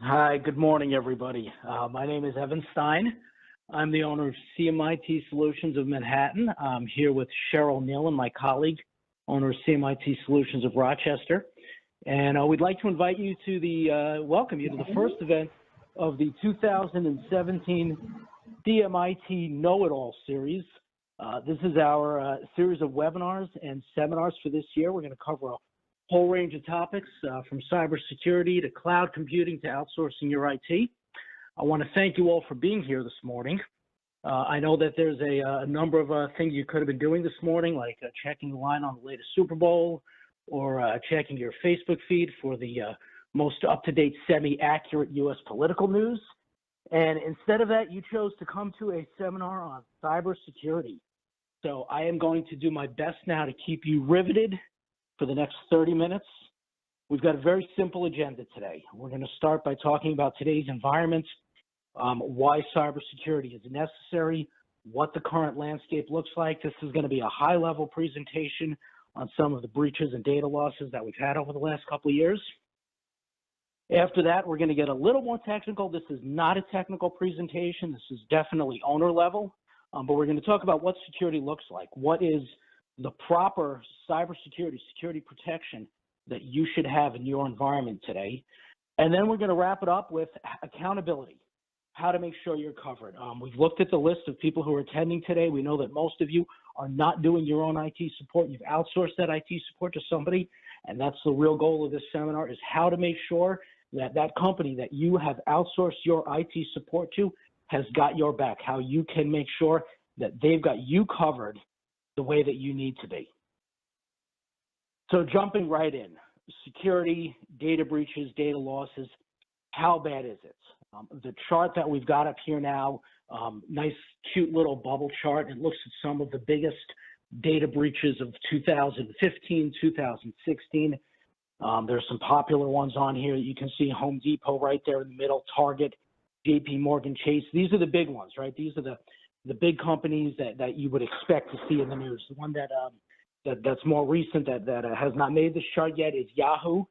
Hi, good morning, everybody. My name is Evan Stein. I'm the owner of CMIT Solutions of Manhattan. I'm here with Cheryl Nealon, my colleague, owner of CMIT Solutions of Rochester. And we'd like to invite you to welcome you to the first event of the 2017 CMIT Know-It-All series. This is our series of webinars and seminars for this year. We're going to cover a whole range of topics from cybersecurity to cloud computing to outsourcing your IT. I want to thank you all for being here this morning. I know that there's a number of things you could have been doing this morning, like checking the line on the latest Super Bowl or checking your Facebook feed for the most up-to-date, semi-accurate U.S. political news. And instead of that, you chose to come to a seminar on cybersecurity. So I am going to do my best now to keep you riveted for the next 30 minutes. We've got a very simple agenda today. We're going to start by talking about today's environment, why cybersecurity is necessary, what the current landscape looks like. This is going to be a high-level presentation on some of the breaches and data losses that we've had over the last couple of years. After that, we're going to get a little more technical. This is not a technical presentation. This is definitely owner level, but we're going to talk about what security looks like. What is the proper cybersecurity, security protection that you should have in your environment today. And then we're going to wrap it up with accountability, how to make sure you're covered. We've looked at the list of people who are attending today. We know that most of you are not doing your own IT support. You've outsourced that IT support to somebody, and that's the real goal of this seminar, is how to make sure that that company that you have outsourced your IT support to has got your back, how you can make sure that they've got you covered the way that you need to be. So jumping right in, security, data breaches, data losses, how bad is it? The chart that we've got up here now, nice, cute little bubble chart. It looks at some of the biggest data breaches of 2015, 2016. There's some popular ones on here. You can see Home Depot right there in the middle, Target, JP Morgan Chase. These are the big ones, right? These are the big companies that you would expect to see in the news. The one that's more recent that has not made this chart yet is Yahoo,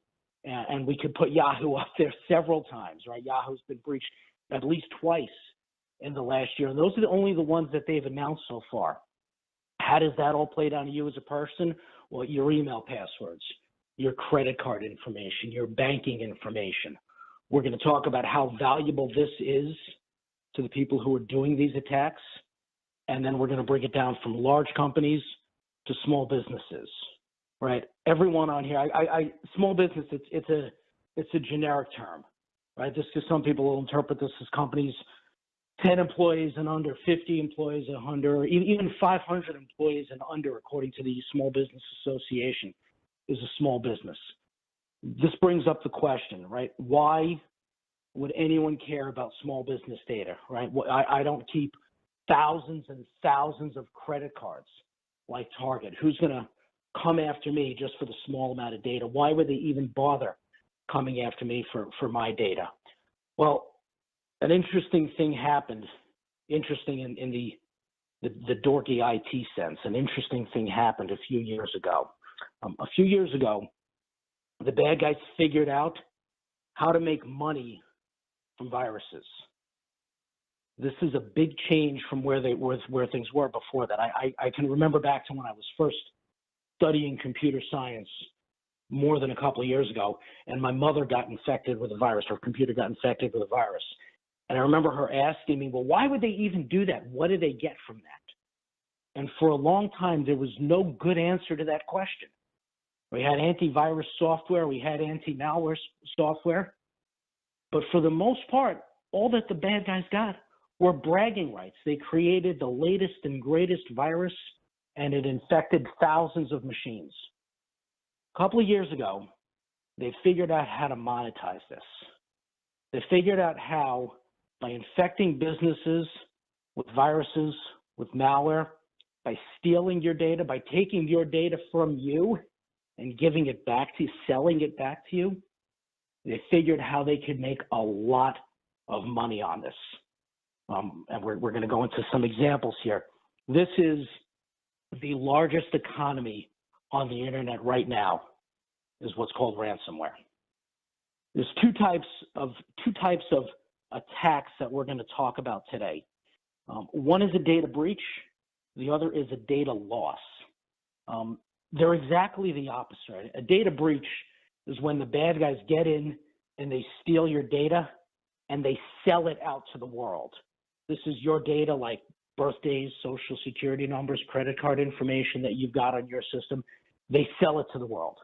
and we could put Yahoo up there several times, right? Yahoo's been breached at least twice in the last year, and those are only the ones that they've announced so far. How does that all play down to you as a person? Well, your email passwords, your credit card information, your banking information. We're going to talk about how valuable this is to the people who are doing these attacks. And then we're going to break it down from large companies to small businesses, right? Everyone on here, small business, it's a generic term, right? Just because some people will interpret this as companies 10 employees and under, 50 employees and under, even 500 employees and under, according to the Small Business Association, is a small business. This brings up the question, right? Why would anyone care about small business data, right? I don't keep thousands and thousands of credit cards like Target. Who's going to come after me just for the small amount of data? Why would they even bother coming after me for my data? Well, an interesting thing happened, interesting in the dorky IT sense. An interesting thing happened a few years ago. A few years ago, the bad guys figured out how to make money from viruses. This is a big change from where things were before that. I can remember back to when I was first studying computer science more than a couple of years ago, and my mother got infected with a virus. Her computer got infected with a virus. And I remember her asking me, well, why would they even do that? What did they get from that? And for a long time, there was no good answer to that question. We had antivirus software, we had anti-malware software, but for the most part, all that the bad guys got were bragging rights. They created the latest and greatest virus, and it infected thousands of machines. A couple of years ago, they figured out how to monetize this. They figured out how, by infecting businesses with viruses, with malware, by stealing your data, by taking your data from you and giving it back to you, selling it back to you, they figured how they could make a lot of money on this. And we're going to go into some examples here. This is the largest economy on the internet right now, is what's called ransomware. There's two types of attacks that we're going to talk about today. One is a data breach. The other is a data loss. They're exactly the opposite. A data breach is when the bad guys get in and they steal your data and they sell it out to the world. This is your data, like birthdays, social security numbers, credit card information that you've got on your system. They sell it to the world.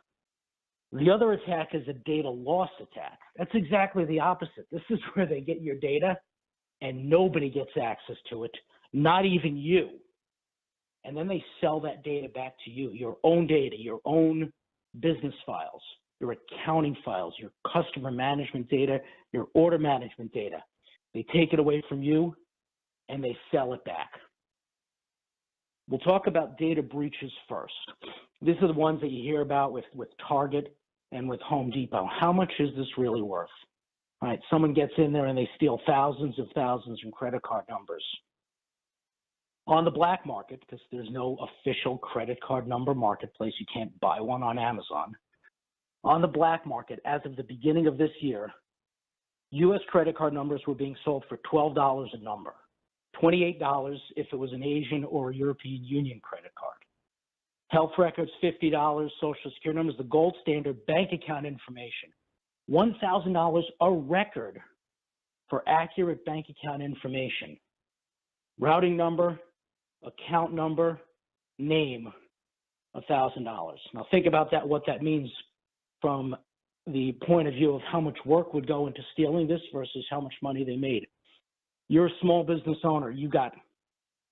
The other attack is a data loss attack. That's exactly the opposite. This is where they get your data and nobody gets access to it, not even you. And then they sell that data back to you, your own data, your own business files, your accounting files, your customer management data, your order management data. They take it away from you and they sell it back. We'll talk about data breaches first. These are the ones that you hear about with Target and with Home Depot. How much is this really worth? All right, someone gets in there and they steal thousands of thousands in credit card numbers. On the black market, because there's no official credit card number marketplace, you can't buy one on Amazon. On the black market, as of the beginning of this year, U.S. credit card numbers were being sold for $12 a number, $28 if it was an Asian or a European Union credit card. Health records, $50, Social Security numbers, the gold standard, bank account information, $1,000 a record for accurate bank account information. Routing number, account number, name, $1,000. Now think about that, what that means from the point of view of how much work would go into stealing this versus how much money they made. You're a small business owner. You got,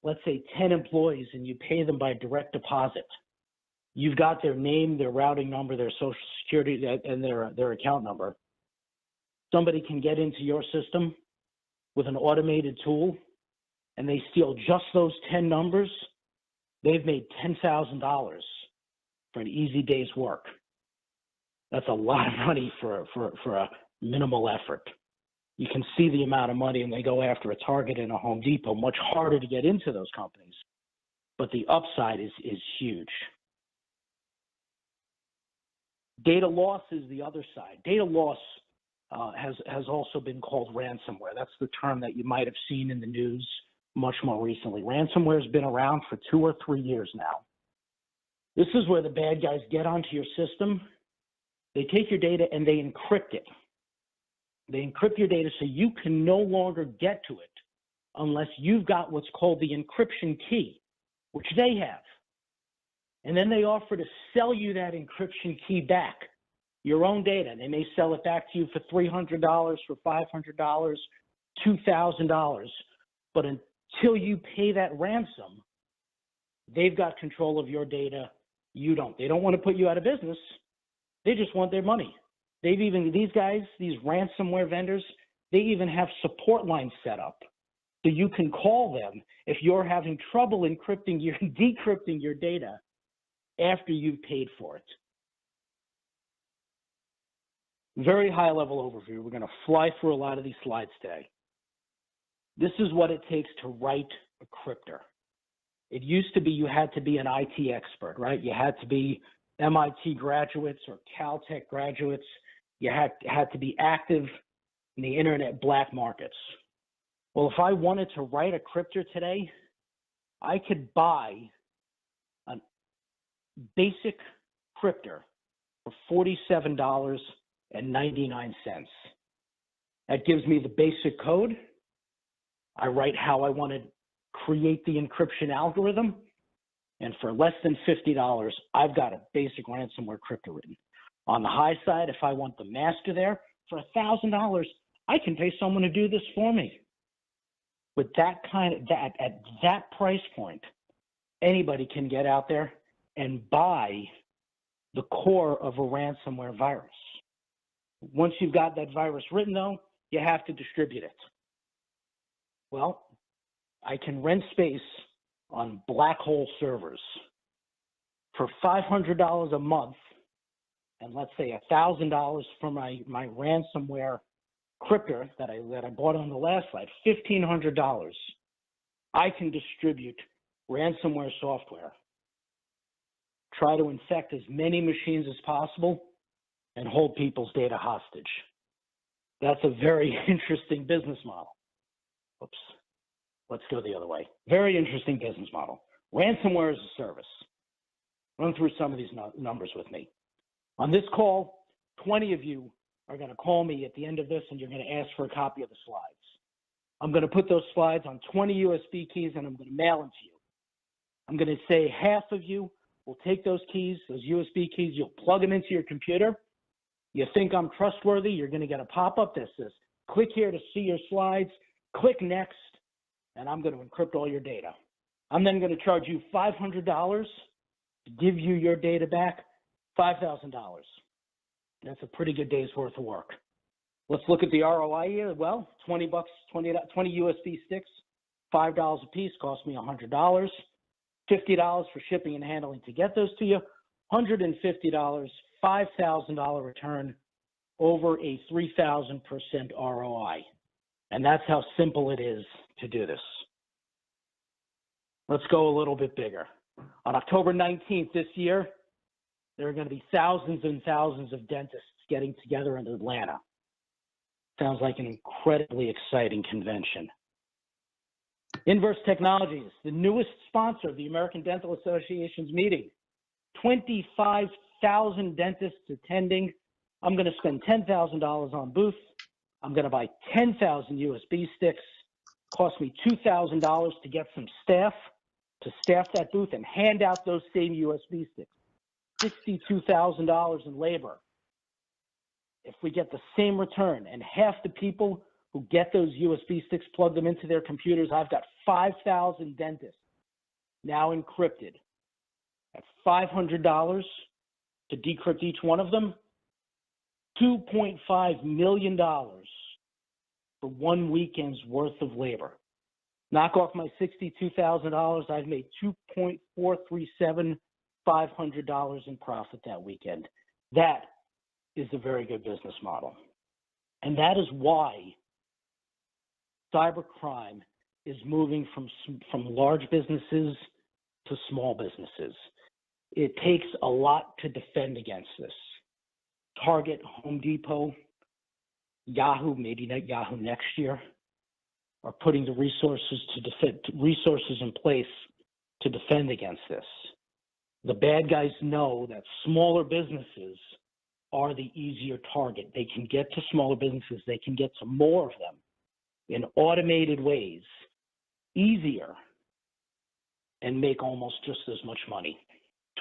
let's say, 10 employees and you pay them by direct deposit. You've got their name, their routing number, their social security, and their account number. Somebody can get into your system with an automated tool and they steal just those 10 numbers. They've made $10,000 for an easy day's work. That's a lot of money for a minimal effort. You can see the amount of money, and they go after a Target and a Home Depot. Much harder to get into those companies, but the upside is huge. Data loss is the other side. Data loss has also been called ransomware. That's the term that you might have seen in the news much more recently. Ransomware has been around for 2 or 3 years now. This is where the bad guys get onto your system. They take your data and they encrypt it. They encrypt your data so you can no longer get to it unless you've got what's called the encryption key, which they have. And then they offer to sell you that encryption key back, your own data. They may sell it back to you for $300, for $500, $2,000. But until you pay that ransom, they've got control of your data. You don't. They don't want to put you out of business. They just want their money. These guys, these ransomware vendors, they even have support lines set up. So you can call them if you're having trouble decrypting your data after you've paid for it. Very high level overview. We're going to fly through a lot of these slides today. This is what it takes to write a crypter. It used to be you had to be an IT expert, right? You had to be MIT graduates or Caltech graduates. You had to be active in the internet black markets. Well, if I wanted to write a crypter today, I could buy a basic crypter for $47.99. That gives me the basic code. I write how I want to create the encryption algorithm. And for less than $50, I've got a basic ransomware crypto written. On the high side, if I want the master there, for $1,000, I can pay someone to do this for me. With at that price point, anybody can get out there and buy the core of a ransomware virus. Once you've got that virus written, though, you have to distribute it. Well, I can rent space on black hole servers for $500 a month, and let's say $1,000 for my ransomware crypter that I bought on the last slide, $1,500. I can distribute ransomware software, try to infect as many machines as possible, and hold people's data hostage. That's a very interesting business model. Oops, let's go the other way. Very interesting business model. Ransomware as a service. Run through some of these numbers with me. On this call, 20 of you are going to call me at the end of this, and you're going to ask for a copy of the slides. I'm going to put those slides on 20 USB keys, and I'm going to mail them to you. I'm going to say half of you will take those keys, those USB keys, you'll plug them into your computer. You think I'm trustworthy, you're going to get a pop-up that says, click here to see your slides, click next, and I'm going to encrypt all your data. I'm then going to charge you $500 to give you your data back, $5,000. That's a pretty good day's worth of work. Let's look at the ROI here. Well, 20 USB sticks, $5 a piece, cost me $100. $50 for shipping and handling to get those to you, $150, $5,000 return, over a 3,000% ROI. And that's how simple it is to do this. Let's go a little bit bigger. On October 19th this year, there are going to be thousands and thousands of dentists getting together in Atlanta. Sounds like an incredibly exciting convention. Inverse Technologies, the newest sponsor of the American Dental Association's meeting. 25,000 dentists attending. I'm going to spend $10,000 on booth. I'm going to buy 10,000 USB sticks. Cost me $2,000 to get some staff to staff that booth and hand out those same USB sticks. $62,000 in labor. If we get the same return and half the people who get those USB sticks, plug them into their computers, I've got 5,000 dentists now encrypted at $500 to decrypt each one of them, $2.5 million for 1 weekend's worth of labor. Knock off my $62,000, I've made $2.437 $500 in profit that weekend. That is a very good business model. And that is why cybercrime is moving from large businesses to small businesses. It takes a lot to defend against this. Target, Home Depot, Yahoo, maybe not Yahoo next year, are putting the resources in place to defend against this. The bad guys know that smaller businesses are the easier target. They can get to smaller businesses. They can get to more of them in automated ways, easier, and make almost just as much money.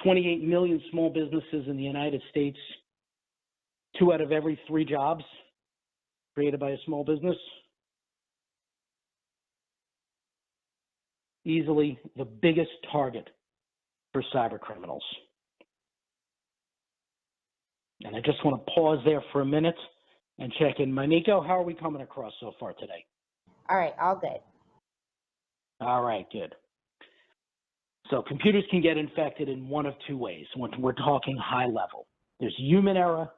28 million small businesses in the United States, 2 out of every 3 jobs created by a small business. Easily the biggest target for cyber criminals. And I just want to pause there for a minute and check in. Maniko, how are we coming across so far today? All right, all good. All right, good. So computers can get infected in one of 2 ways when we're talking high level. There's human error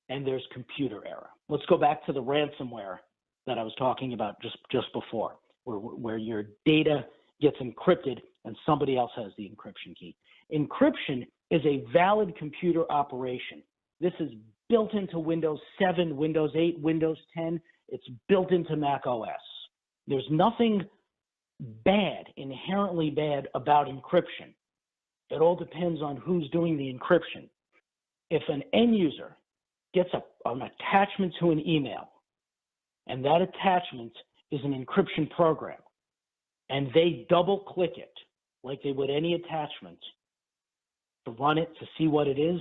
and there's computer error. Let's go back to the ransomware that I was talking about just before, where your data gets encrypted and somebody else has the encryption key. Encryption is a valid computer operation. This is built into Windows 7, Windows 8, Windows 10. It's built into Mac OS. There's nothing bad, inherently bad about encryption. It all depends on who's doing the encryption. If an end user gets an attachment to an email, and that attachment is an encryption program, and they double click it like they would any attachment to run it to see what it is,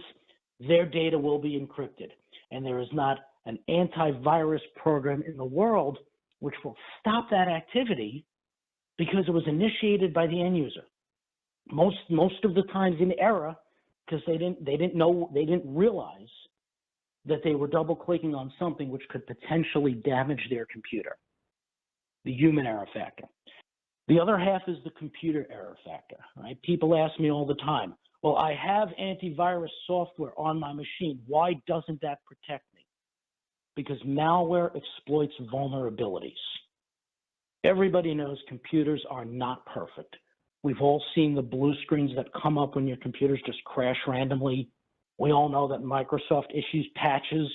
their data will be encrypted. And there is not an antivirus program in the world which will stop that activity because it was initiated by the end user. Most of the times in error, because they didn't realize that they were double clicking on something which could potentially damage their computer. The human error factor. The other half is the computer error factor, right? People ask me all the time, well, I have antivirus software on my machine. Why doesn't that protect me? Because malware exploits vulnerabilities. Everybody knows computers are not perfect. We've all seen the blue screens that come up when your computers just crash randomly. We all know that Microsoft issues patches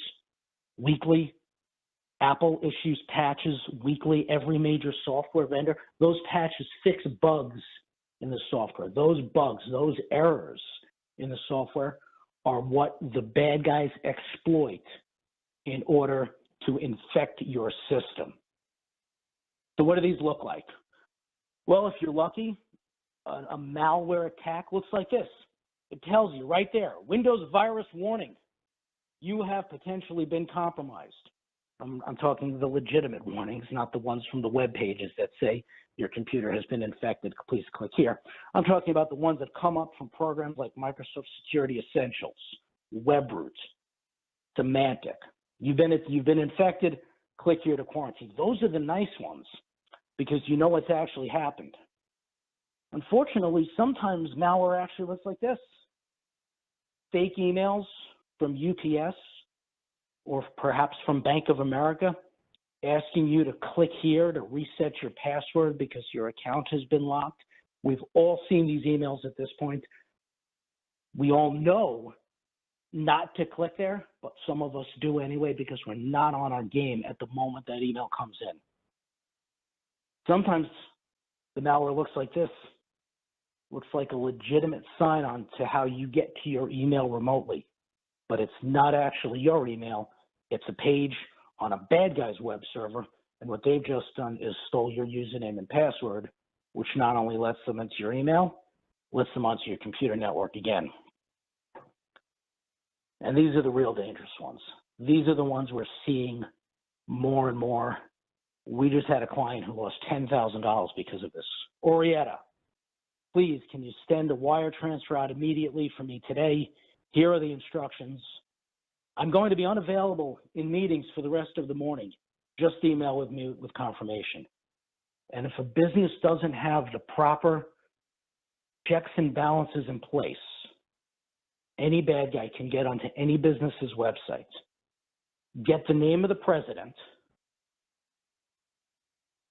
weekly. Apple issues patches weekly, every major software vendor. Those patches fix bugs in the software. Those bugs, those errors in the software are what the bad guys exploit in order to infect your system. So what do these look like? Well, if you're lucky, a malware attack looks like this. It tells you right there, Windows virus warning. You have potentially been compromised. I'm talking the legitimate warnings, not the ones from the web pages that say your computer has been infected. Please click here. I'm talking about the ones that come up from programs like Microsoft Security Essentials, WebRoot, Symantec. You've been infected. Click here to quarantine. Those are the nice ones because you know what's actually happened. Unfortunately, sometimes malware actually looks like this. Fake emails from UPS or perhaps from Bank of America asking you to click here to reset your password because your account has been locked. We've all seen these emails at this point. We all know not to click there, but some of us do anyway because we're not on our game at the moment that email comes in. Sometimes the malware looks like this. Looks like a legitimate sign-on to how you get to your email remotely, but it's not actually your email. It's a page on a bad guy's web server, and what they've just done is stole your username and password, which not only lets them into your email, lets them onto your computer network again. And these are the real dangerous ones. These are the ones we're seeing more and more. We just had a client who lost $10,000 because of this. Orietta, please, can you send a wire transfer out immediately for me today? Here are the instructions. I'm going to be unavailable in meetings for the rest of the morning. Just email with me with confirmation. And if a business doesn't have the proper checks and balances in place, any bad guy can get onto any business's website, get the name of the president,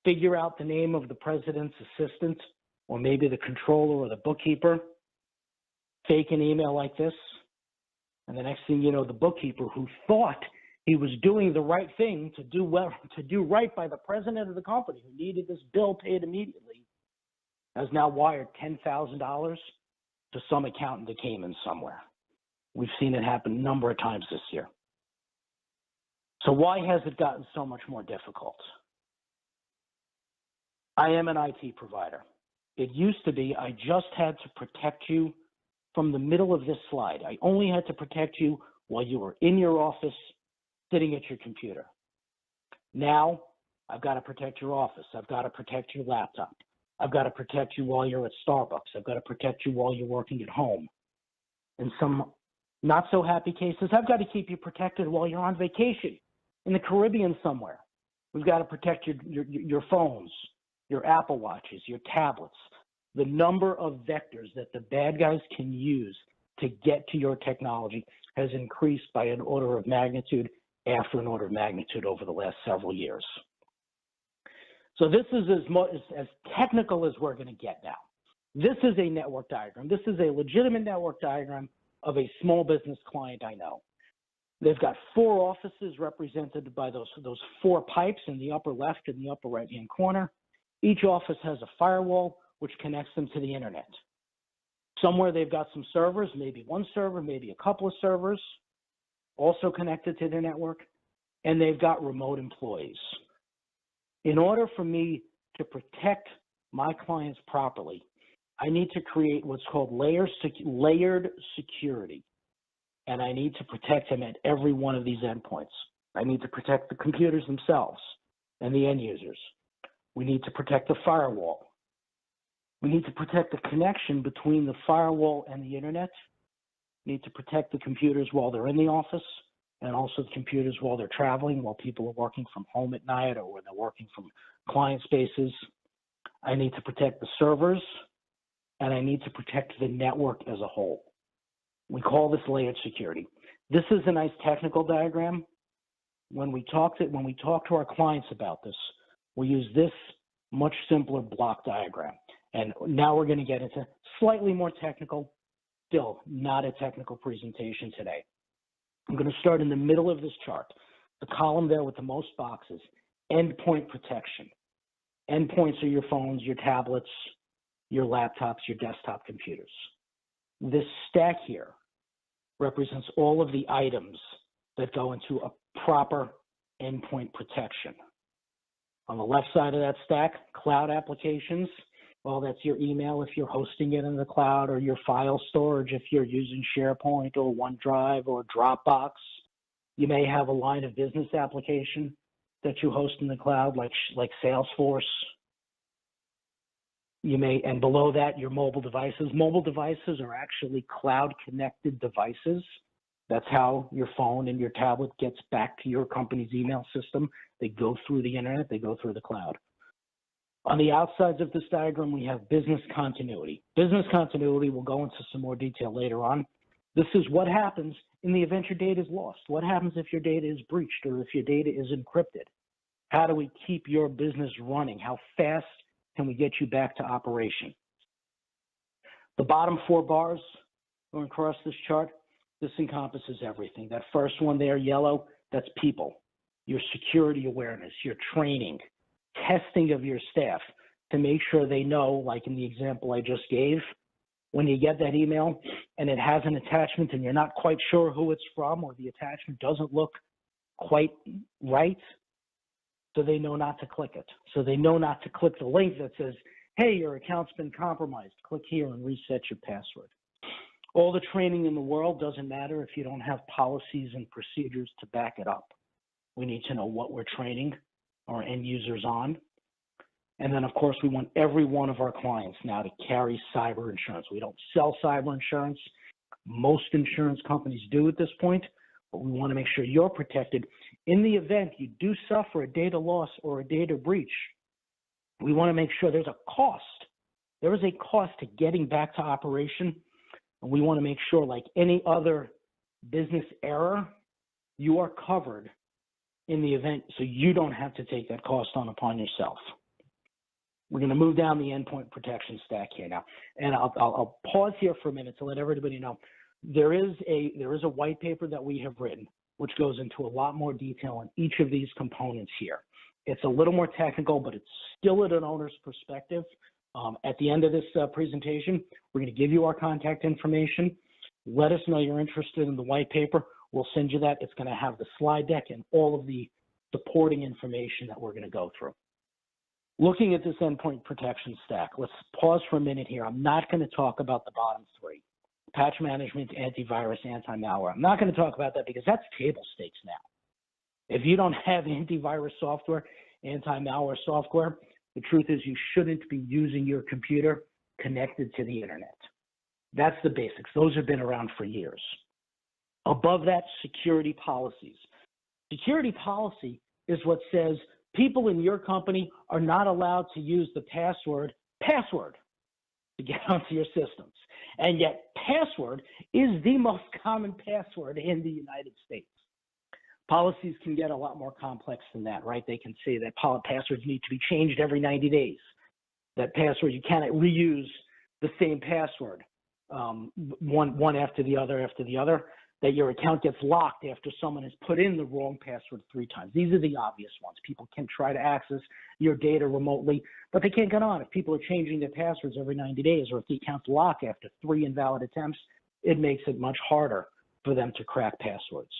figure out the name of the president's assistant, or maybe the controller or the bookkeeper, fake an email like this, and the next thing you know, the bookkeeper who thought he was doing the right thing to do right by the president of the company who needed this bill paid immediately, has now wired $10,000 to some account in the Cayman somewhere. We've seen it happen a number of times this year. So why has it gotten so much more difficult? I am an IT provider. It used to be I just had to protect you from the middle of this slide. I only had to protect you while you were in your office, sitting at your computer. Now, I've got to protect your office. I've got to protect your laptop. I've got to protect you while you're at Starbucks. I've got to protect you while you're working at home. In some not so happy cases, I've got to keep you protected while you're on vacation in the Caribbean somewhere. We've got to protect your phones, your Apple Watches, your tablets. The number of vectors that the bad guys can use to get to your technology has increased by an order of magnitude after an order of magnitude over the last several years. So this is as technical as we're going to get now. This is a network diagram. This is a legitimate network diagram of a small business client I know. They've got 4 offices represented by those 4 pipes in the upper left and the upper right-hand corner. Each office has a firewall which connects them to the internet. Somewhere they've got some servers, maybe one server, maybe a couple of servers, also connected to their network, and they've got remote employees. In order for me to protect my clients properly, I need to create what's called layered security, and I need to protect them at every one of these endpoints. I need to protect the computers themselves and the end users. We need to protect the firewall. We need to protect the connection between the firewall and the internet. We need to protect the computers while they're in the office and also the computers while they're traveling, while people are working from home at night or when they're working from client spaces. I need to protect the servers, and I need to protect the network as a whole. We call this layered security. This is a nice technical diagram. When we talk to our clients about this, we use this much simpler block diagram. And now we're going to get into slightly more technical, still not a technical presentation today. I'm going to start in the middle of this chart. the column there with the most boxes, endpoint protection. Endpoints are your phones, your tablets, your laptops, your desktop computers. This stack here represents all of the items that go into a proper endpoint protection. On the left side of that stack, cloud applications. Well, that's your email if you're hosting it in the cloud, or your file storage if you're using SharePoint or OneDrive or Dropbox. You may have a line of business application that you host in the cloud, like Salesforce. You may, and below that, your mobile devices. Mobile devices are actually cloud-connected devices. That's how your phone and your tablet gets back to your company's email system. They go through the internet, they go through the cloud. On the outsides of this diagram, we have business continuity. Business continuity, we'll go into some more detail later on. This is what happens in the event your data is lost. What happens if your data is breached or if your data is encrypted? How do we keep your business running? How fast can we get you back to operation? The bottom 4 bars going across this chart, this encompasses everything. That first one there, yellow, that's people, your security awareness, your training, testing of your staff to make sure they know, like in the example I just gave, when you get that email and it has an attachment and you're not quite sure who it's from, or the attachment doesn't look quite right, so they know not to click it. So they know not to click the link that says, hey, your account's been compromised. Click here and reset your password. All the training in the world doesn't matter if you don't have policies and procedures to back it up. We need to know what we're training our end users on. And then, of course, we want every one of our clients now to carry cyber insurance. We don't sell cyber insurance. Most insurance companies do at this point, but we want to make sure you're protected. In the event you do suffer a data loss or a data breach, we want to make sure there's a cost. There is a cost to getting back to operation, and we want to make sure, like any other business error, you are covered in the event, so you don't have to take that cost on upon yourself. We're going to move down the endpoint protection stack here now, and I'll pause here for a minute to let everybody know there is a white paper that we have written which goes into a lot more detail on each of these components here. It's a little more technical, but it's still at an owner's perspective. At the end of this presentation, we're going to give you our contact information. Let us know you're interested in the white paper. We'll send you that. It's going to have the slide deck and all of the supporting information that we're going to go through. Looking at this endpoint protection stack, let's pause for a minute here. I'm not going to talk about the bottom 3, patch management, antivirus, anti-malware. I'm not going to talk about that because that's table stakes now. If you don't have antivirus software, anti-malware software, the truth is you shouldn't be using your computer connected to the internet. That's the basics. Those have been around for years. Above that, security policies. Security policy is what says people in your company are not allowed to use the password to get onto your systems. And yet password is the most common password in the United States. Policies can get a lot more complex than that, right? They can say that passwords need to be changed every 90 days. That password, you cannot reuse the same password, one after the other, that your account gets locked after someone has put in the wrong password 3 times. These are the obvious ones. People can try to access your data remotely, but they can't get on. If people are changing their passwords every 90 days, or if the account's locked after 3 invalid attempts, it makes it much harder for them to crack passwords.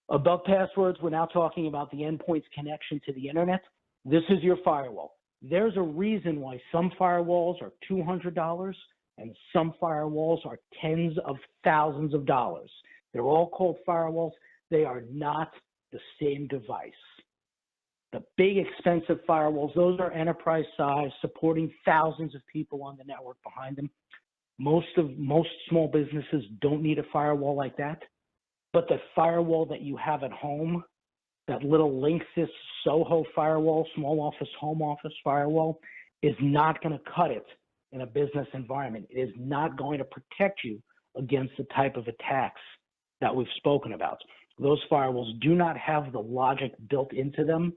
Above passwords, we're now talking about the endpoint's connection to the internet. This is your firewall. There's a reason why some firewalls are $200 and some firewalls are tens of thousands of dollars. They're all called firewalls. They are not the same device. The big expensive firewalls, those are enterprise size, supporting thousands of people on the network behind them. Most small businesses don't need a firewall like that. But the firewall that you have at home, that little Linksys Soho firewall, small office, home office firewall, is not going to cut it in a business environment. It is not going to protect you against the type of attacks that we've spoken about. Those firewalls do not have the logic built into them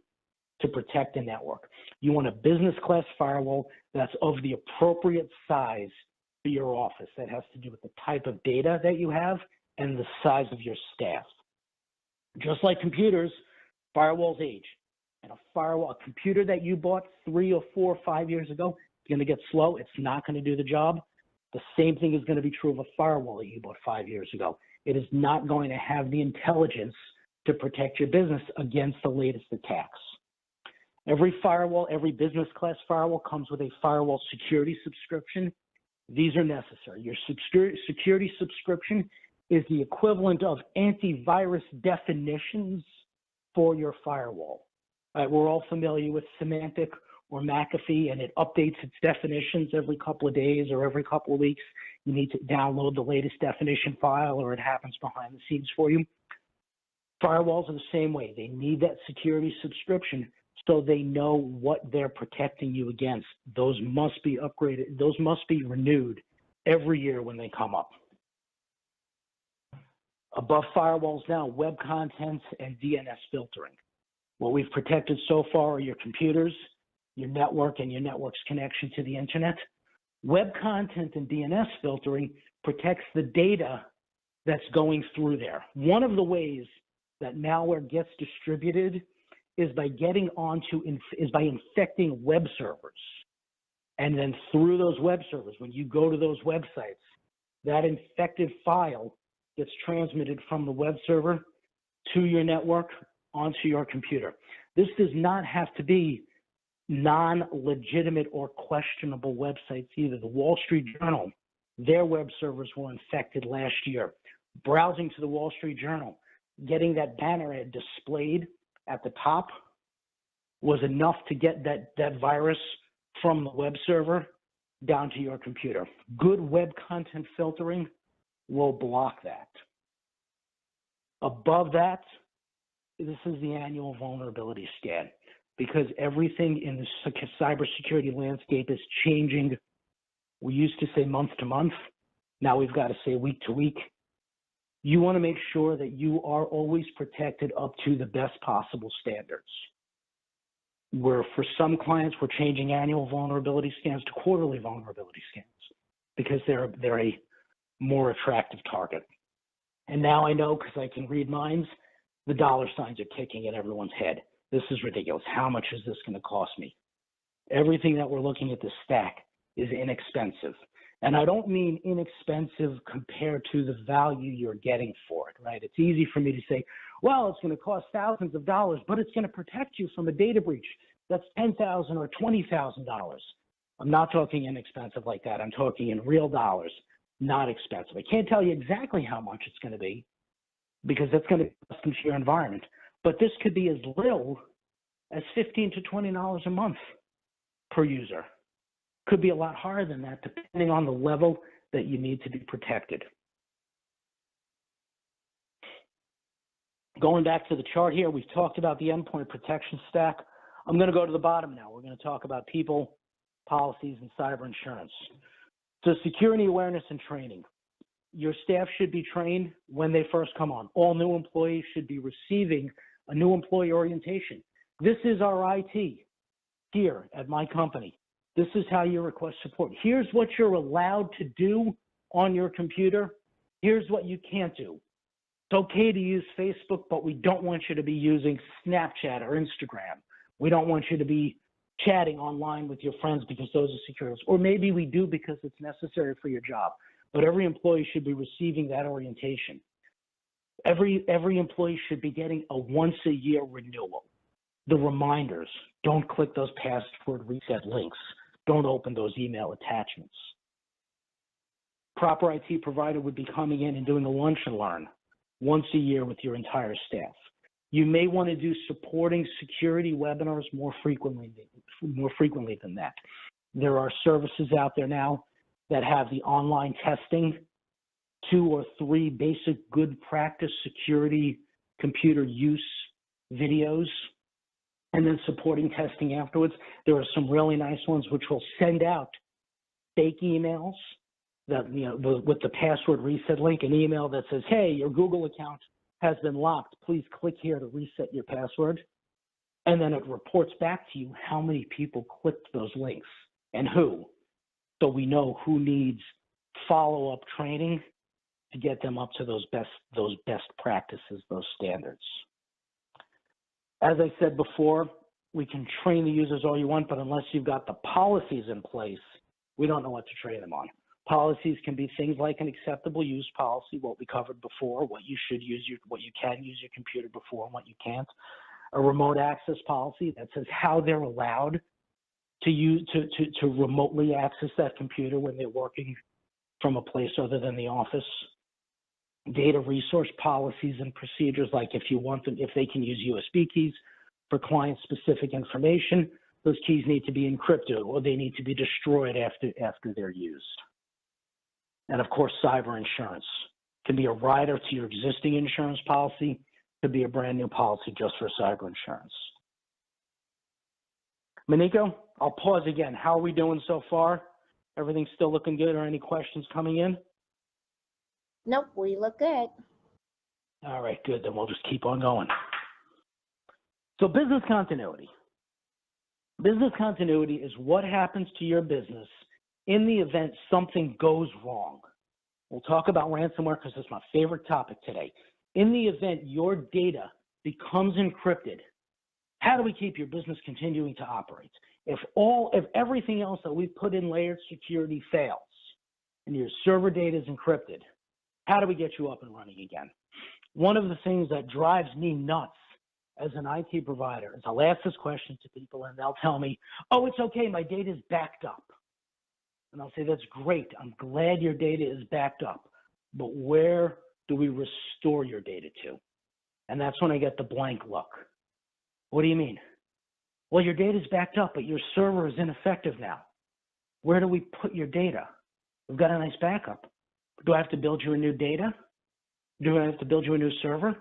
to protect the network. You want a business class firewall that's of the appropriate size for your office. That has to do with the type of data that you have and the size of your staff. Just like computers, firewalls age. And a computer that you bought 3 or 4 or 5 years ago is going to get slow. It's not going to do the job. The same thing is going to be true of a firewall that you bought 5 years ago. It is not going to have the intelligence to protect your business against the latest attacks. Every firewall, every business class firewall comes with a firewall security subscription. These are necessary. Your security subscription is the equivalent of antivirus definitions for your firewall. All right, we're all familiar with Symantec or McAfee, and it updates its definitions every couple of days or every couple of weeks. You need to download the latest definition file, or it happens behind the scenes for you. Firewalls are the same way. They need that security subscription so they know what they're protecting you against. Those must be upgraded. Those must be renewed every year when they come up. Above firewalls now, web content and DNS filtering. What we've protected so far are your computers, your network, and your network's connection to the internet. Web content and DNS filtering protects the data that's going through there. One of the ways that malware gets distributed is by by infecting web servers. And then through those web servers, when you go to those websites, that infected file gets transmitted from the web server to your network onto your computer. This does not have to be non-legitimate or questionable websites either. The Wall Street Journal, their web servers were infected last year. Browsing to the Wall Street Journal, getting that banner ad displayed at the top was enough to get that virus from the web server down to your computer. Good web content filtering will block that. Above that, this is the annual vulnerability scan, because everything in the cybersecurity landscape is changing. We used to say month to month. Now we've got to say week to week. You want to make sure that you are always protected up to the best possible standards. Where for some clients, we're changing annual vulnerability scans to quarterly vulnerability scans because they're a more attractive target. And now I know, because I can read minds, the dollar signs are kicking in everyone's head. This is ridiculous. How much is this going to cost me? Everything that we're looking at this stack is inexpensive. And I don't mean inexpensive compared to the value you're getting for it, right? It's easy for me to say, well, it's going to cost thousands of dollars, but it's going to protect you from a data breach that's $10,000 or $20,000. I'm not talking inexpensive like that. I'm talking in real dollars, not expensive. I can't tell you exactly how much it's going to be because that's going to be custom to your environment. But this could be as little as $15 to $20 a month per user. Could be a lot higher than that, depending on the level that you need to be protected. Going back to the chart here, we've talked about the endpoint protection stack. I'm going to go to the bottom now. We're going to talk about people, policies, and cyber insurance. So security awareness and training. Your staff should be trained when they first come on. All new employees should be receiving a new employee orientation. This is our IT here at my company. This is how you request support. Here's what you're allowed to do on your computer. Here's what you can't do. It's okay to use Facebook, but we don't want you to be using Snapchat or Instagram. We don't want you to be chatting online with your friends because those are secure. Or maybe we do because it's necessary for your job. But every employee should be receiving that orientation. Every employee should be getting a once-a-year renewal. The reminders, don't click those password reset links. Don't open those email attachments. Proper IT provider would be coming in and doing a lunch and learn once a year with your entire staff. You may want to do supporting security webinars more frequently than that. There are services out there now that have the online testing, 2 or 3 basic good practice security computer use videos, and then supporting testing afterwards. There are some really nice ones which will send out fake emails that, with the password reset link, an email that says, hey, your Google account has been locked. Please click here to reset your password. And then it reports back to you how many people clicked those links and who. So we know who needs follow-up training to get them up to those best practices, those standards. As I said before, we can train the users all you want, but unless you've got the policies in place, we don't know what to train them on. Policies can be things like an acceptable use policy, what we covered before, what you should use, what you can use your computer before and what you can't. A remote access policy that says how they're allowed to use to remotely access that computer when they're working from a place other than the office. Data resource policies and procedures, like if they can use USB keys for client-specific information, those keys need to be encrypted or they need to be destroyed after they're used. And of course, cyber insurance can be a rider to your existing insurance policy, could be a brand new policy just for cyber insurance. Maniko, I'll pause again. How are we doing so far? Everything still looking good, or any questions coming in? Nope, we look good. All right, good. Then we'll just keep on going. So business continuity. Business continuity is what happens to your business in the event something goes wrong. We'll talk about ransomware because it's my favorite topic today. In the event your data becomes encrypted, how do we keep your business continuing to operate? If everything else that we've put in layered security fails and your server data is encrypted, how do we get you up and running again? One of the things that drives me nuts as an IT provider is I'll ask this question to people and they'll tell me, oh, it's okay, my data is backed up. And I'll say, that's great. I'm glad your data is backed up. But where do we restore your data to? And that's when I get the blank look. What do you mean? Well, your data is backed up, but your server is ineffective now. Where do we put your data? We've got a nice backup. Do I have to build you a new data? Do I have to build you a new server?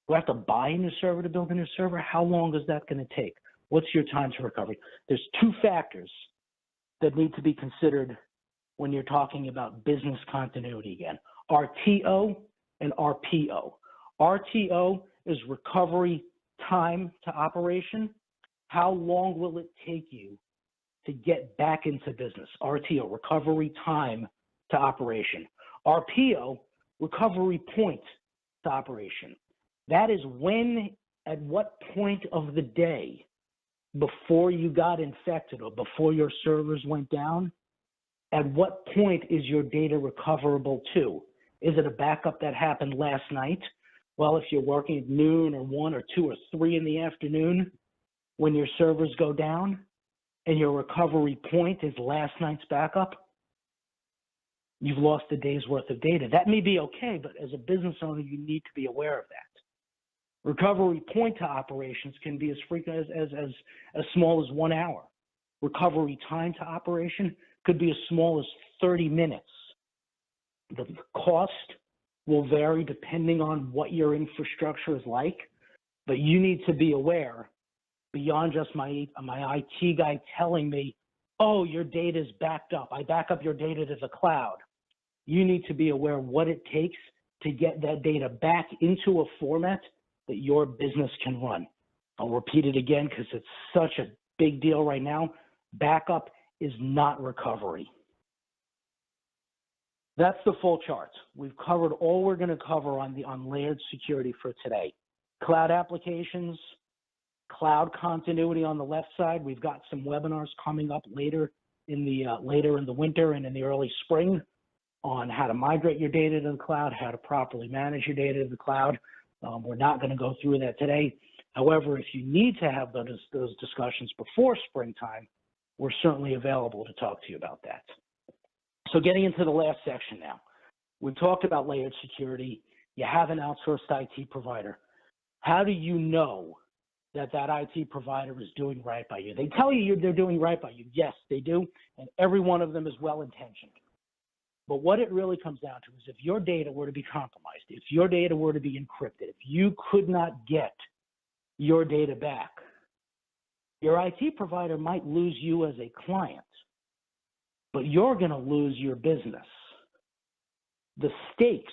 Do I have to buy a new server to build a new server? How long is that going to take? What's your time to recovery? There's two factors that need to be considered when you're talking about business continuity again. RTO and RPO. RTO is recovery time to operation. How long will it take you to get back into business? RTO, recovery time to operation. RPO, recovery point to operation. That is when, at what point of the day before you got infected or before your servers went down, at what point is your data recoverable to? Is it a backup that happened last night? Well, if you're working at noon or 1 or 2 or 3 in the afternoon when your servers go down and your recovery point is last night's backup, you've lost a day's worth of data. That may be okay, but as a business owner, you need to be aware of that. Recovery point to operations can be as frequent as small as 1 hour. Recovery time to operation could be as small as 30 minutes. The cost will vary depending on what your infrastructure is like, but you need to be aware beyond just my IT guy telling me, oh, your data is backed up. I back up your data to the cloud. You need to be aware what it takes to get that data back into a format that your business can run. I'll repeat it again because it's such a big deal right now. Backup is not recovery. That's the full chart. We've covered all we're going to cover on layered security for today. Cloud applications, cloud continuity on the left side. We've got some webinars coming up later in the winter and in the early spring on how to migrate your data to the cloud, how to properly manage your data to the cloud. We're not going to go through that today. However, if you need to have those discussions before springtime, we're certainly available to talk to you about that. So getting into the last section now. We've talked about layered security. You have an outsourced IT provider. How do you know that IT provider is doing right by you? They tell you they're doing right by you. Yes, they do, and every one of them is well-intentioned. But what it really comes down to is if your data were to be compromised, if your data were to be encrypted, if you could not get your data back, your IT provider might lose you as a client, but you're going to lose your business. The stakes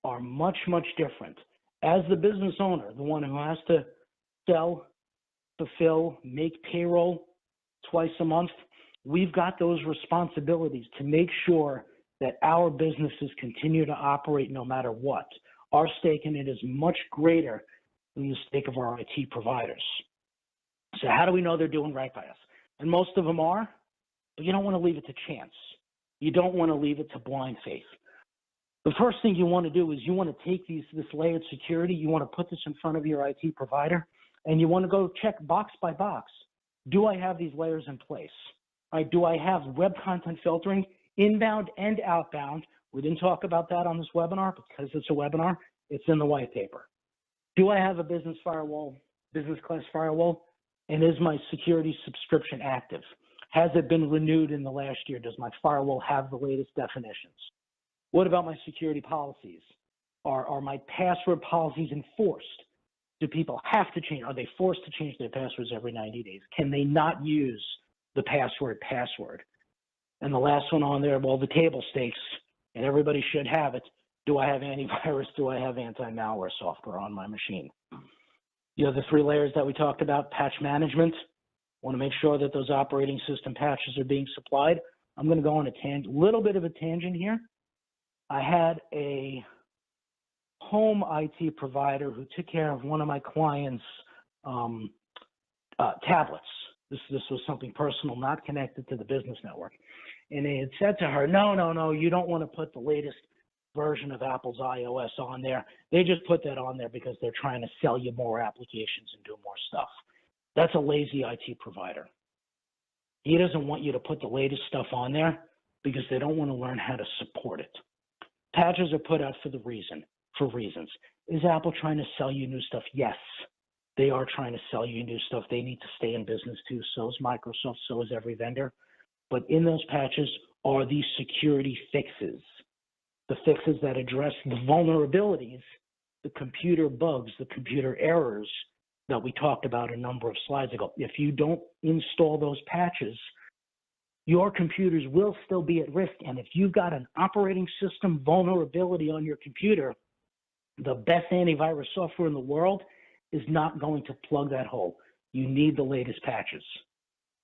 are much, much different. As the business owner, the one who has to sell, fulfill, make payroll twice a month, we've got those responsibilities to make sure that our businesses continue to operate no matter what. Our stake in it is much greater than the stake of our IT providers. So how do we know they're doing right by us? And most of them are, but you don't want to leave it to chance. You don't want to leave it to blind faith. The first thing you want to do is you want to take this layered security, you want to put this in front of your IT provider, and you want to go check box by box. Do I have these layers in place? Right, do I have web content filtering, inbound and outbound? We didn't talk about that on this webinar because it's a webinar. It's in the white paper. Do I have a business firewall, business class firewall? And is my security subscription active? Has it been renewed in the last year? Does my firewall have the latest definitions? What about my security policies? Are my password policies enforced? Do people have to change? Are they forced to change their passwords every 90 days? Can they not use the password? And the last one on there, well, the table stakes, and everybody should have it. Do I have antivirus? Do I have anti-malware software on my machine? The other three layers that we talked about, patch management. Want to make sure that those operating system patches are being supplied. I'm going to go on a little bit of a tangent here. I had a home IT provider who took care of one of my clients' tablets. This was something personal, not connected to the business network. And they had said to her, no, you don't want to put the latest version of Apple's iOS on there. They just put that on there because they're trying to sell you more applications and do more stuff. That's a lazy IT provider. He doesn't want you to put the latest stuff on there because they don't want to learn how to support it. Patches are put out for reasons. Is Apple trying to sell you new stuff? Yes, they are trying to sell you new stuff. They need to stay in business too. So is Microsoft, so is every vendor. But in those patches are these security fixes, the fixes that address the vulnerabilities, the computer bugs, the computer errors that we talked about a number of slides ago. If you don't install those patches, your computers will still be at risk. And if you've got an operating system vulnerability on your computer, the best antivirus software in the world is not going to plug that hole. You need the latest patches.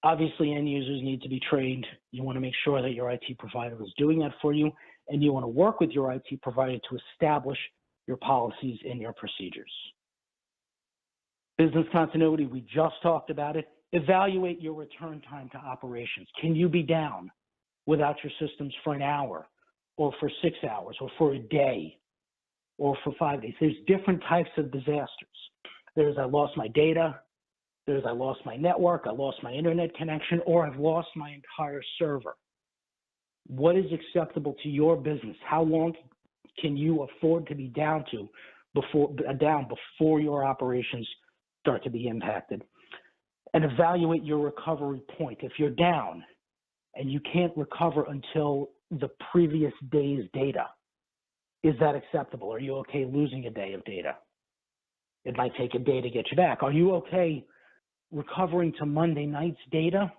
Obviously, end users need to be trained. You want to make sure that your IT provider is doing that for you, and you want to work with your IT provider to establish your policies and your procedures. Business continuity, we just talked about it. Evaluate your return time to operations. Can you be down without your systems for an hour or for 6 hours or for a day or for 5 days? There's different types of disasters. There's I lost my data. There's I lost my network. I lost my internet connection, or I've lost my entire server. What is acceptable to your business? How long can you afford to be down before your operations start to be impacted? And evaluate your recovery point. If you're down and you can't recover until the previous day's data, is that acceptable? Are you okay losing a day of data? It might take a day to get you back. Are you okay recovering to Monday night's data,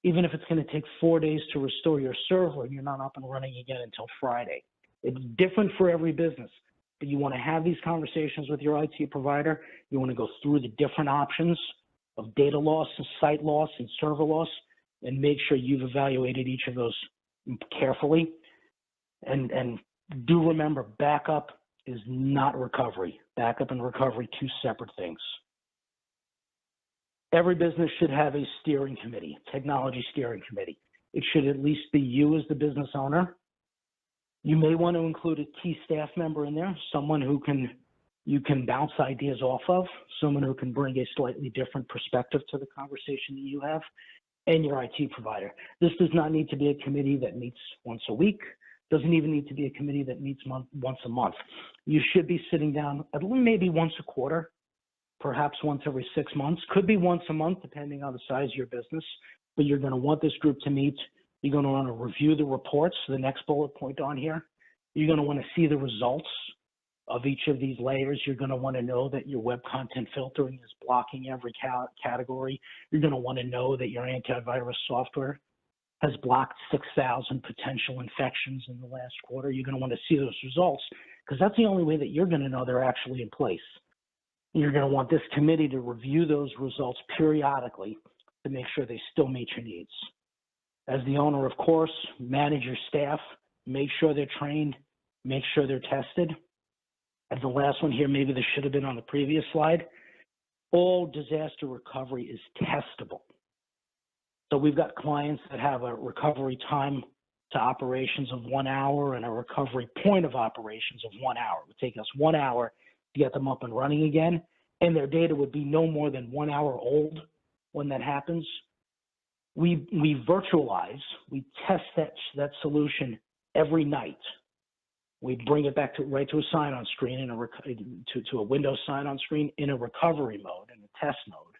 even if it's going to take 4 days to restore your server and you're not up and running again until Friday? It's different for every business, but you want to have these conversations with your IT provider. You want to go through the different options of data loss, and site loss, and server loss, and make sure you've evaluated each of those carefully. And do remember, backup is not recovery. Backup and recovery, two separate things. Every business should have a steering committee, technology steering committee. It should at least be you as the business owner. You may want to include a key staff member in there, someone who you can bounce ideas off of, someone who can bring a slightly different perspective to the conversation that you have, and your IT provider. This does not need to be a committee that meets once a week. Doesn't even need to be a committee that meets once a month. You should be sitting down at least maybe once a quarter, perhaps once every 6 months. Could be once a month, depending on the size of your business. But you're going to want this group to meet. You're going to want to review the reports, the next bullet point on here. You're going to want to see the results of each of these layers. You're going to want to know that your web content filtering is blocking every category. You're going to want to know that your antivirus software has blocked 6,000 potential infections in the last quarter. You're going to want to see those results because that's the only way that you're going to know they're actually in place. You're going to want this committee to review those results periodically to make sure they still meet your needs. As the owner, of course, manage your staff, make sure they're trained, make sure they're tested. And the last one here, maybe this should have been on the previous slide. All disaster recovery is testable. So we've got clients that have a recovery time to operations of 1 hour and a recovery point of operations of 1 hour. It would take us 1 hour to get them up and running again, and their data would be no more than 1 hour old when that happens. We virtualize, we test that solution every night. We bring it back right to a sign-on screen, to a Windows sign-on screen in a recovery mode, in a test mode.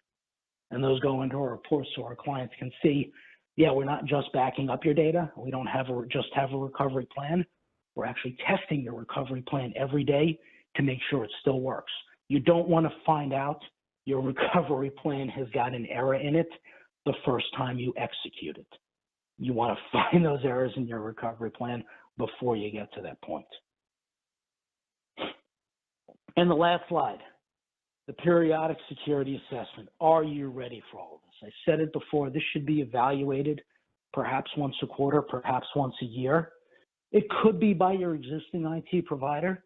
And those go into our reports so our clients can see, yeah, we're not just backing up your data. We don't just have a recovery plan. We're actually testing your recovery plan every day to make sure it still works. You don't want to find out your recovery plan has got an error in it the first time you execute it. You want to find those errors in your recovery plan before you get to that point. And the last slide, the periodic security assessment. Are you ready for all of this? I said it before, this should be evaluated perhaps once a quarter, perhaps once a year. It could be by your existing IT provider.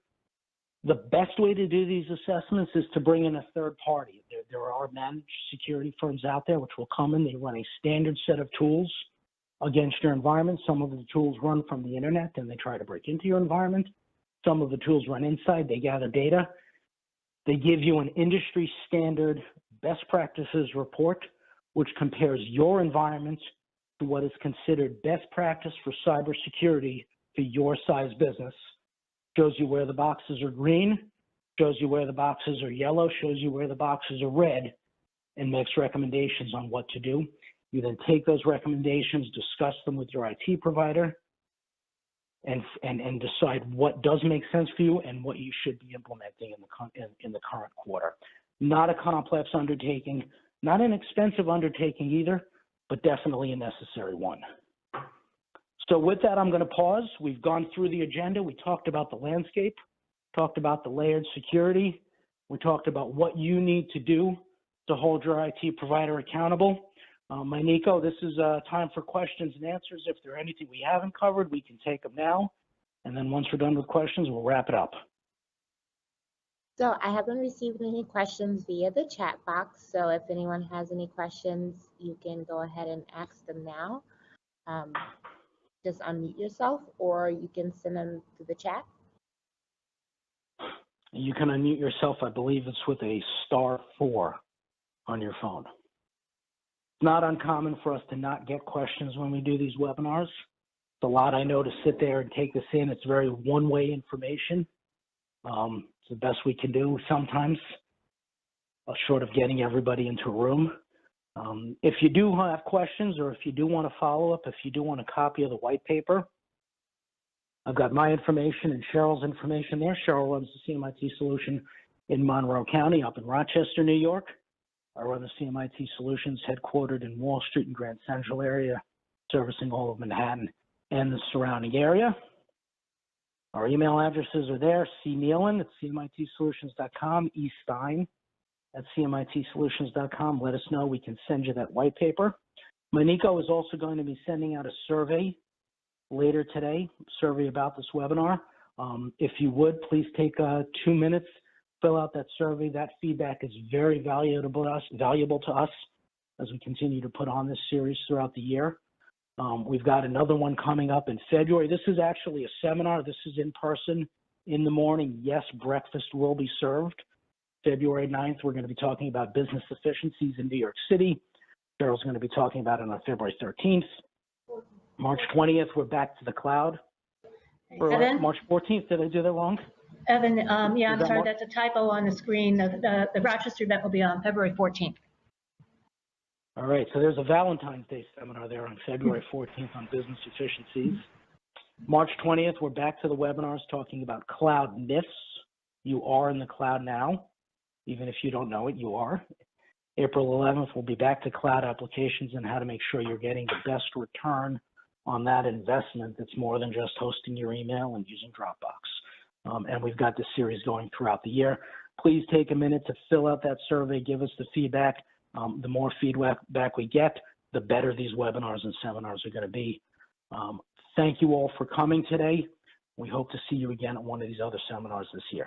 The best way to do these assessments is to bring in a third party. There are managed security firms out there which will come in, they run a standard set of tools against your environment. Some of the tools run from the internet and they try to break into your environment. Some of the tools run inside, they gather data. They give you an industry standard best practices report, which compares your environment to what is considered best practice for cybersecurity for your size business. Shows you where the boxes are green, shows you where the boxes are yellow, shows you where the boxes are red, and makes recommendations on what to do. You then take those recommendations, discuss them with your IT provider, and decide what does make sense for you and what you should be implementing in the current quarter. Not a complex undertaking, not an expensive undertaking either, but definitely a necessary one. So with that, I'm going to pause. We've gone through the agenda. We talked about the landscape, talked about the layered security. We talked about what you need to do to hold your IT provider accountable. Nico, this is time for questions and answers. If there are anything we haven't covered, we can take them now. And then once we're done with questions, we'll wrap it up. So I haven't received any questions via the chat box. So if anyone has any questions, you can go ahead and ask them now. Just unmute yourself, or you can send them to the chat. You can unmute yourself. I believe it's with a *4 on your phone. It's not uncommon for us to not get questions when we do these webinars. It's a lot, I know, to sit there and take this in. It's very one-way information. It's the best we can do sometimes, short of getting everybody into a room. If you do have questions, or if you do want to follow up, if you do want a copy of the white paper, I've got my information and Cheryl's information there. Cheryl runs the CMIT solution in Monroe County up in Rochester, New York. I run the CMIT solutions headquartered in Wall Street and Grand Central area, servicing all of Manhattan and the surrounding area. Our email addresses are there: cnealon at cmitsolutions.com, estein@cmitsolutions.com. Let us know. We can send you that white paper. Nico is also going to be sending out a survey later today, survey about this webinar. If you would, please take 2 minutes, fill out that survey. That feedback is very valuable to us as we continue to put on this series throughout the year. We've got another one coming up in February. This is actually a seminar. This is in person in the morning. Yes, breakfast will be served. February 9th, we're going to be talking about business efficiencies in New York City. Cheryl's going to be talking about it on February 13th. March 20th, we're back to the cloud. Or Evan? March 14th, did I do that wrong? Evan, yeah, I'm sorry, that's a typo on the screen. The Rochester event will be on February 14th. All right, so there's a Valentine's Day seminar there on February 14th on business efficiencies. March 20th, we're back to the webinars talking about cloud myths. You are in the cloud now. Even if you don't know it, you are. April 11th, we'll be back to cloud applications and how to make sure you're getting the best return on that investment that's more than just hosting your email and using Dropbox. And we've got this series going throughout the year. Please take a minute to fill out that survey, give us the feedback. The more feedback we get, the better these webinars and seminars are going to be. Thank you all for coming today. We hope to see you again at one of these other seminars this year.